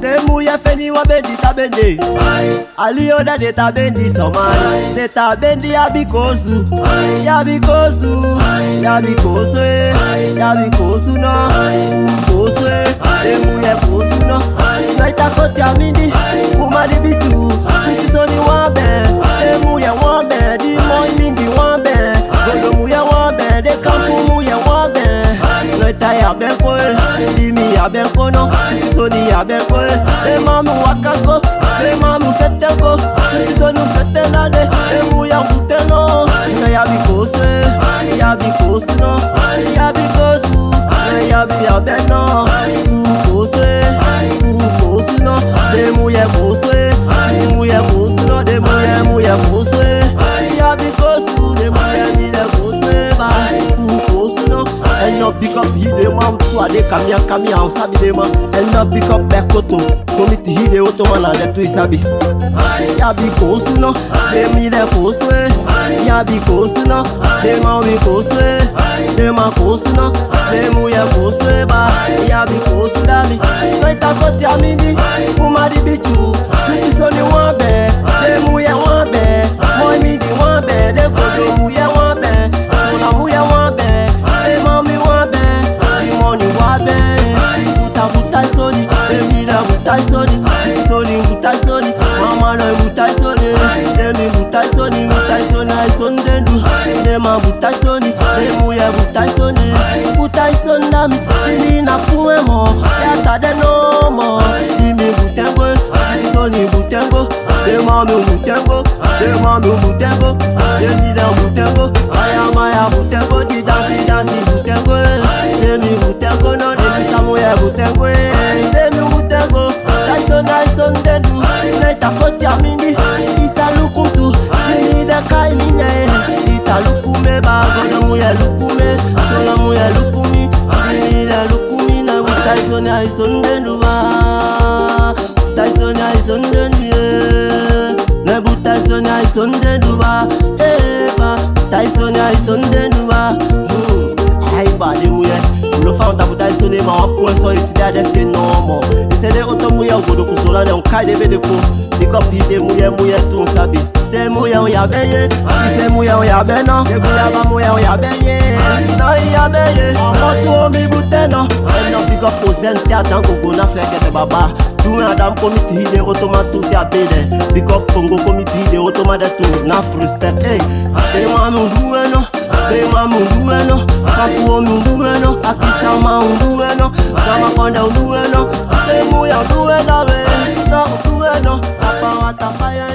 Demu ya feni wa bendi tabendi. Alioda de tabendi somani. De tabendi ya bikosu. Ya bikosu. Ya bikosu. Ya bikosu no. Kosu. Demu ya kosu no. Naita koti amindi. Kumali bitu. Sikisoni wabe. Demu ya wabe. Di moi mingi wabe. Godomu ya wabe. De kampumu ya wabe. Naita ya benko. Dimi ya benko no. Sikisoni ya benko. De mamu wakako. De mamu setenko. Sikisoni setenade. Demu ya kuteno. Ya bikosu. Ya bikosu no. Ya bikosu. Ya bi ya beno. Kosu. Kosu no. Demu ya kosu. Demu ya kosu no. Demu ya kosu. Ya bikosu. Demu ya mi de kosu. Ba. Kosu no. Elle no pick up hide man. Tu ade kamia sabi de man. Elle no pick up bekoto. Komiti hide otomana de tu isabi. Ya bikosu no. Demi de kosu. Ya bikosu no. Dema mi kosu. Dema kosu no. Demu ya kosu ba. Ya bikosu dami. Naita koti amindi. Kumadi bichu. Sikisoni wabe. Demu ya wabe. Moi midi wabe. De kodomu ya wabe. Solamu ya wabe. Dema mi wabe. Imoni wabe. Buta soni. Demi da buta soni. Sikisoni buta soni. Mama no buta soni. Demi buta soni. Buta soni ay sondendu. Dema buta soni. Demu ya buta soni. Buta soni dami. Dimi na kuemo. Ya tade no mo. Dimi butengo. Sikisoni butengo. Dema mi butengo. Dema mi butengo. Demi da butengo. Maya butengo. Di dansi butengo. Demi butengo no. Demi samu ya butengo. Demi butengo. Tyson dendu. Naita koti amindi. Isa lukutu. Dimi da kai mine. Ita lukume ba. Godomu ya lukume. Solamu ya lukumi. Dimi da lukumi na. Tyson dendu ba. Tyson dendu ye. Nebu Tyson dendu ba. Eba. Tyson dendu ba. Ay ba demu ye. Lo fa onta buta isone ma wapu so isida de se normal. Isede otomu ya godo kusola de onkai de bedeko. Pick up the demu ye tu sabi. Demu ye ya beye. Ise mu ye ya beno. Demu ya ba mu ye ya beye. Na ya beye. Omo mi buteno. No pick up posente atan gogo na feke de baba. Tu adam committee de automatu ya bele. Pick up Congo committee de automata tu na frustrate. Hey, demu amu dueno. Dema mundueno, kapuo mundueno, akisama mundueno, kama konda mundueno, demu ya mundueno, no mundueno, apa watafaya.